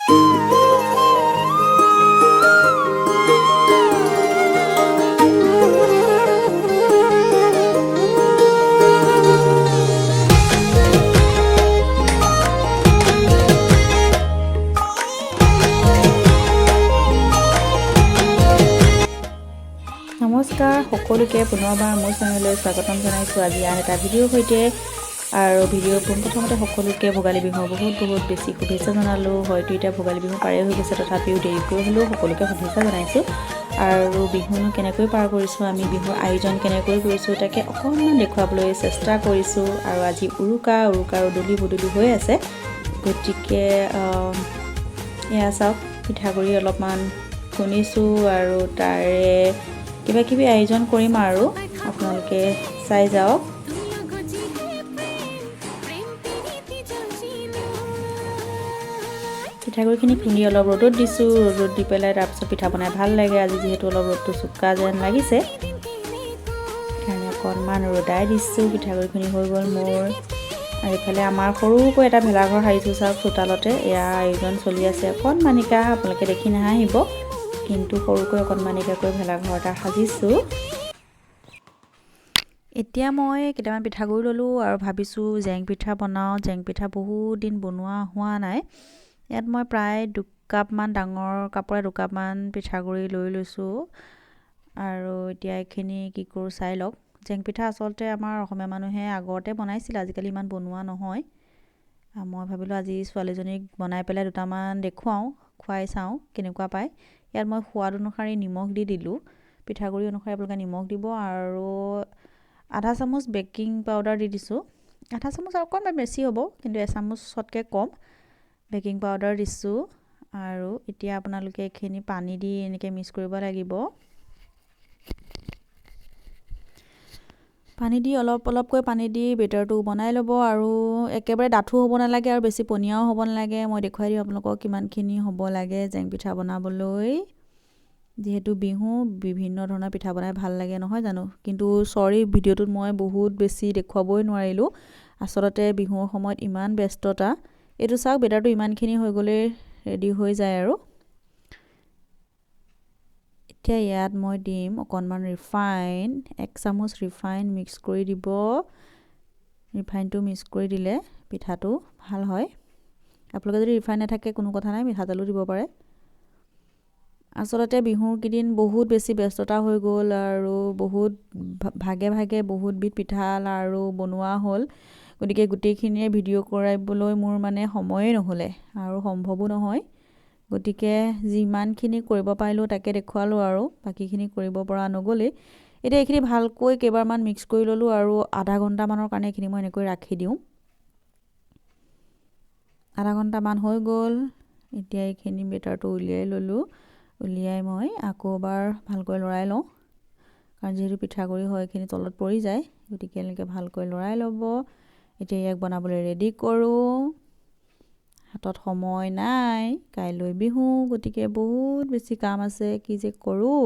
নমস্কাৰ সকলোকে পুনৰবাৰ মোৰ চেনেললৈ স্বাগতম জনাইছোঁ। আজি আন এটা ভিডিঅ'ৰ সৈতে আৰু ভিডিঅ'ৰ পোনপ্ৰথমতে সকলোকে ভোগালী বিহুৰ বহুত বেছি শুভেচ্ছা জনালোঁ। হয়তো এতিয়া ভোগালী বিহু পাৰেই হৈ গৈছে, তথাপিও দেৰিকৈ হ'লেও সকলোকে শুভেচ্ছা জনাইছোঁ। আৰু বিহুনো কেনেকৈ পাৰ কৰিছোঁ, আমি বিহুৰ আয়োজন কেনেকৈ কৰিছোঁ তাকে অকণমান দেখুৱাবলৈ চেষ্টা কৰিছোঁ। আৰু আজি উৰুকাৰ উদুলি বদলি হৈ আছে, গতিকে এয়া চাওক, পিঠাগুড়ি অলপমান খুন্দিছোঁ আৰু তাৰে কিবা কিবি আয়োজন কৰিম আৰু আপোনালোকে চাই যাওক। পিঠাগুড়িখিনি খুন্দি অলপ ৰ'দত দিছোঁ, ৰ'দত দি পেলাই তাৰপিছত পিঠা বনাই ভাল লাগে। আজি যিহেতু অলপ ৰ'দটো চোকা যেন লাগিছে, সেইকাৰণে অকণমান ৰ'দাই দিছোঁ। পিঠাগুড়িখিনি হৈ গ'ল মোৰ। আৰু এইফালে আমাৰ সৰুকৈ এটা ভেলাঘৰ সাৰিছোঁ চাওক চোতালতে। এয়া আয়োজন চলি আছে অকণমানিকা, আপোনালোকে দেখি নাহাঁহিব, কিন্তু সৰুকৈ অকণমানিকাকৈ ভেলাঘৰ এটা সাজিছোঁ। এতিয়া মই কেইটামান পিঠাগুড়ি ল'লোঁ আৰু ভাবিছোঁ জেং পিঠা বনাওঁ। জেং পিঠা বহুত দিন বনোৱা হোৱা নাই। ইয়াত মই প্ৰায় 2 কাপমান, ডাঙৰ কাপৰে 2 কাপমান পিঠাগুড়ি লৈ লৈছোঁ। আৰু এতিয়া এইখিনি কি কৰোঁ চাই লওক। জেং পিঠা আচলতে আমাৰ অসমীয়া মানুহে আগতে বনাইছিল, আজিকালি ইমান বনোৱা নহয়। মই ভাবিলোঁ আজি ছোৱালীজনীক বনাই পেলাই দুটামান দেখুৱাওঁ, খুৱাই চাওঁ কেনেকুৱা পায়। ইয়াত মই সোৱাদ অনুসৰি নিমখ দি দিলোঁ। পিঠাগুড়ি অনুসৰি আপোনালোকে নিমখ দিব আৰু আধা চামুচ বেকিং পাউডাৰ দি দিছোঁ। আধা চামুচ আৰু অকণমান বেছি হ'ব, কিন্তু এচামুচতকৈ কম বেকিং পাউডাৰ দিছোঁ। আৰু এতিয়া আপোনালোকে এইখিনি পানী দি এনেকৈ মিক্স কৰিব লাগিব। পানী দি অলপকৈ পানী দি বেটাৰটো বনাই ল'ব। আৰু একেবাৰে ডাঠো হ'ব নালাগে আৰু বেছি পনীয়াও হ'ব নালাগে। মই দেখুৱাই দিম আপোনালোকক কিমানখিনি হ'ব লাগে জেং পিঠা বনাবলৈ। যিহেতু বিহু, বিভিন্ন ধৰণৰ পিঠা বনাই ভাল লাগে নহয় জানো। কিন্তু চৰি, ভিডিঅ'টোত মই বহুত বেছি দেখুৱাবই নোৱাৰিলোঁ। আচলতে বিহুৰ সময়ত ইমান ব্যস্ততা। এইটো চাওক, বেটাৰটো ইমানখিনি হৈ গ'লে ৰেডি হৈ যায় আৰু। এতিয়া ইয়াত মই দিম অকণমান ৰিফাইন, 1 চামুচ ৰিফাইন মিক্স কৰি দিব। ৰিফাইনটো মিক্স কৰি দিলে পিঠাটো ভাল হয়। আপোনালোকে যদি ৰিফাইন নাথাকে কোনো কথা নাই, মিঠাতেলো দিব পাৰে। আচলতে বিহুৰ কেইদিন বহুত বেছি ব্যস্ততা হৈ গ'ল আৰু বহুত ভাগে ভাগে বহুতবিধ পিঠা আৰু বনোৱা হ'ল। গতিকে গোটেইখিনিয়ে ভিডিঅ' কৰিবলৈ মোৰ মানে সময়েই নহ'লে আৰু সম্ভৱো নহয়। গতিকে যিমানখিনি কৰিব পাৰিলোঁ তাকে দেখুৱালোঁ আৰু বাকীখিনি কৰিব পৰা নগ'লেই। এতিয়া এইখিনি ভালকৈ কেইবাৰমান মিক্স কৰি ল'লোঁ আৰু আধা ঘণ্টামানৰ কাৰণে এইখিনি মই এনেকৈ ৰাখি দিওঁ। আধা ঘণ্টামান হৈ গ'ল। এতিয়া এইখিনি বেটাৰটো উলিয়াই ল'লোঁ। উলিয়াই মই আকৌ এবাৰ ভালকৈ লৰাই লওঁ, কাৰণ যিহেতু পিঠাগুড়ি হয় এইখিনি তলত পৰি যায়। গতিকে এনেকৈ ভালকৈ লৰাই ল'ব। এতিয়া ইয়াক বনাবলৈ ৰেডি কৰোঁ। হাতত সময় নাই, কাইলৈ বিহু, গতিকে বহুত বেছি কাম আছে, কি যে কৰোঁ।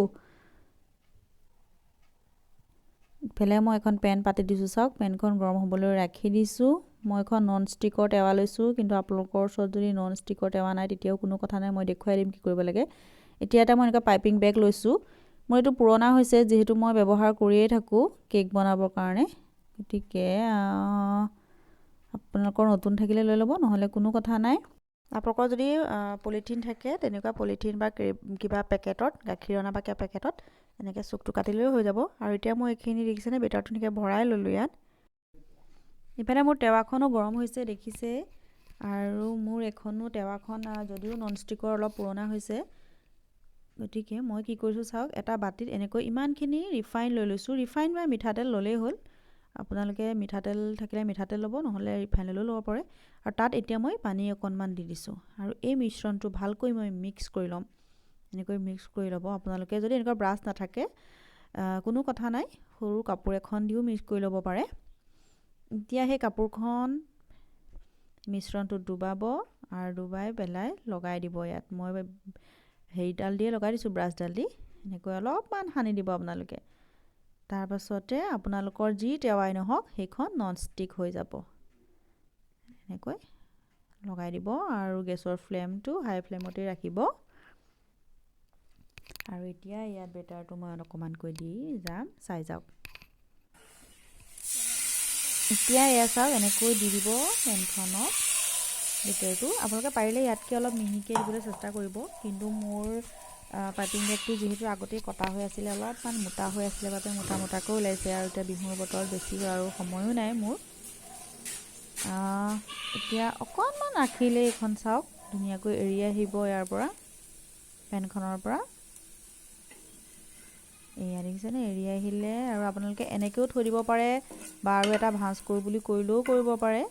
ইফালে মই এখন পেন পাতি দিছোঁ চাওক, পেনখন গৰম হ'বলৈ ৰাখি দিছোঁ। মই এখন নন ষ্টিকৰ টেৱা লৈছোঁ, কিন্তু আপোনালোকৰ ওচৰত যদি নন ষ্টিকৰ টেৱা নাই তেতিয়াও কোনো কথা নাই, মই দেখুৱাই দিম কি কৰিব লাগে। এতিয়া এটা মই এনেকুৱা পাইপিং বেগ লৈছোঁ। মোৰ এইটো পুৰণা হৈছে, যিহেতু মই ব্যৱহাৰ কৰিয়েই থাকোঁ কেক বনাবৰ কাৰণে। গতিকে আপোনালোকৰ নতুন থাকিলে লৈ ল'ব, নহ'লে কোনো কথা নাই। আপোনালোকৰ যদি পলিথিন থাকে, তেনেকুৱা পলিথিন বা কিবা পেকেটত, গাখীৰ অনা বা কিবা পেকেটত এনেকৈ চুকটো কাটি লৈ হৈ যাব। আৰু এতিয়া মই এইখিনি দেখিছেনে, বেটাৰটো এনেকৈ ভৰাই ল'লোঁ ইয়াত। ইফালে মোৰ টেৱাখনো গৰম হৈছে দেখিছে, আৰু মোৰ এখনো টেৱাখন যদিও নন ষ্টিকৰ অলপ পুৰণা হৈছে। গতিকে মই কি কৰিছোঁ চাওক, এটা বাতিত এনেকৈ ইমানখিনি ৰিফাইন লৈ লৈছোঁ। ৰিফাইন বা মিঠাতেল ল'লেই হ'ল। আপোনালোকে মিঠাতেল থাকিলে মিঠাতেল ল'ব, নহ'লে ৰিফাইন ল'লেও ল'ব পাৰে। আৰু তাত এতিয়া মই পানী অকণমান দি দিছোঁ আৰু এই মিশ্ৰণটো ভালকৈ মই মিক্স কৰি ল'ম। এনেকৈ মিক্স কৰি ল'ব। আপোনালোকে যদি এনেকুৱা ব্ৰাছ নাথাকে কোনো কথা নাই, সৰু কাপোৰ এখন দিও মিক্স কৰি ল'ব পাৰে। এতিয়া সেই কাপোৰখন মিশ্ৰণটোত ডুবাব আৰু ডুবাই পেলাই লগাই দিব। ইয়াত মই হেৰিডাল দিয়ে লগাই দিছোঁ, ব্ৰাছডাল দি এনেকৈ অলপমান সানি দিব আপোনালোকে। তাৰপাছতে আপোনালোকৰ যি টেৱাই নহওক সেইখন নন ষ্টিক হৈ যাব। এনেকৈ লগাই দিব আৰু গেছৰ ফ্লেমটো হাই ফ্লেমতে ৰাখিব। আৰু এতিয়া ইয়াত বেটাৰটো মই অকণমানকৈ দি যাম, চাই যাওক। এতিয়া এয়া চাওক, এনেকৈ দি দিব পেনখনত বেটাৰটো। আপোনালোকে পাৰিলে ইয়াতকৈ অলপ মিহিকৈ দিবলৈ চেষ্টা কৰিব, কিন্তু মোৰ পাইপিং বেগটো যিহেতু আগতেই কটা হৈ আছিলে, অলপমান মোটা হৈ আছিলে বাবে মোটাকৈ ওলাইছে। আৰু এতিয়া বিহুৰ বতৰত বেছি আৰু সময়ো নাই মোৰ। এতিয়া অকণমান ৰাখিলে এইখন চাওক ধুনীয়াকৈ এৰি আহিব ইয়াৰ পৰা, পেনখনৰ পৰা। এয়া দেখিছেনে, এৰি আহিলে। আৰু আপোনালোকে এনেকৈও থৈ দিব পাৰে, বা আৰু এটা ভাঁজ কৰোঁ বুলি কৰিলেও কৰিব পাৰে।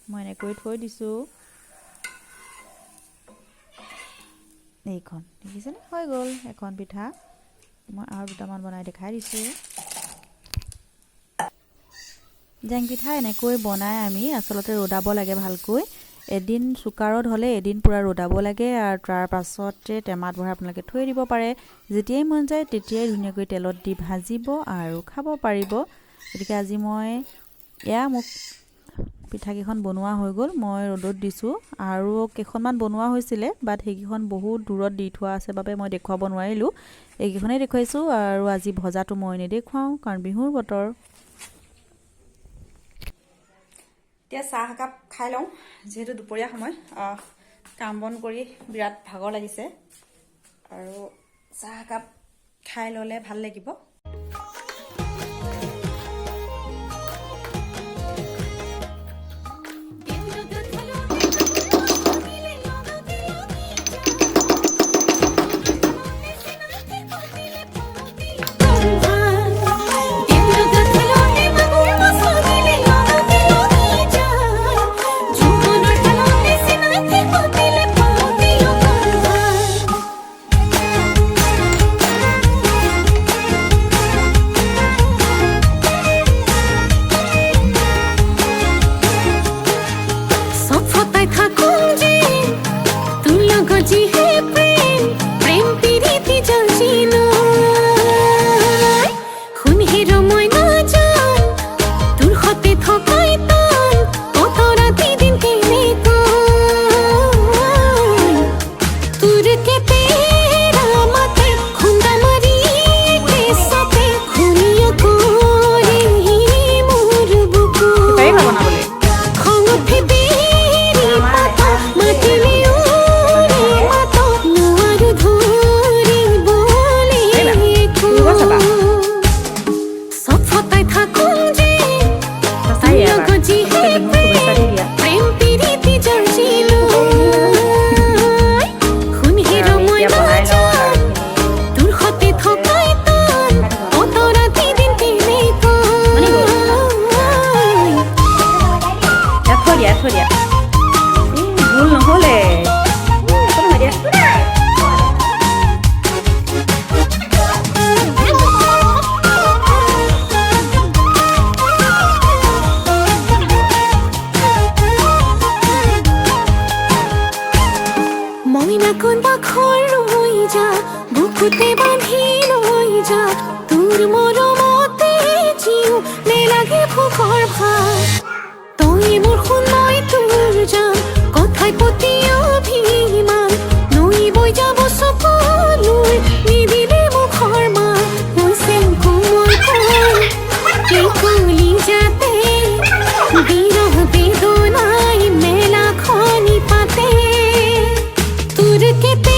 মই এনেকৈ থৈ দিছোঁ। এইখন দেখিছেনে, হৈ গ'ল এখন পিঠা। মই আৰু দুটামান বনাই দেখাই দিছোঁ। জেং পিঠা এনেকৈ বনাই আমি আচলতে ৰ'দাব লাগে ভালকৈ। এদিন চুকাৰত হ'লে এদিন পূৰা ৰ'দাব লাগে, আৰু তাৰ পাছতে টেমাত ভৰাই আপোনালোকে থৈ দিব পাৰে। যেতিয়াই মন যায় তেতিয়াই ধুনীয়াকৈ তেলত দি ভাজিব আৰু খাব পাৰিব। গতিকে আজি মোক পিঠাকেইখন বনোৱা হৈ গ'ল, মই ৰ'দত দিছোঁ। আৰু কেইখনমান বনোৱা হৈছিলে, বাট সেইকেইখন বহুত দূৰত দি থোৱা আছে বাবে মই দেখুৱাব নোৱাৰিলোঁ। এইকেইখনেই দেখুৱাইছোঁ। আৰু আজি ভজাটো মই নেদেখুৱাওঁ, কাৰণ বিহুৰ বতৰ। এতিয়া চাহ একাপ খাই লওঁ, যিহেতু দুপৰীয়া সময়, কাম বন কৰি বিৰাট ভাগৰ লাগিছে। আৰু চাহ একাপ খাই ল'লে ভাল লাগিব। বেদনাই মেলা খনি পাতে তোর কেতে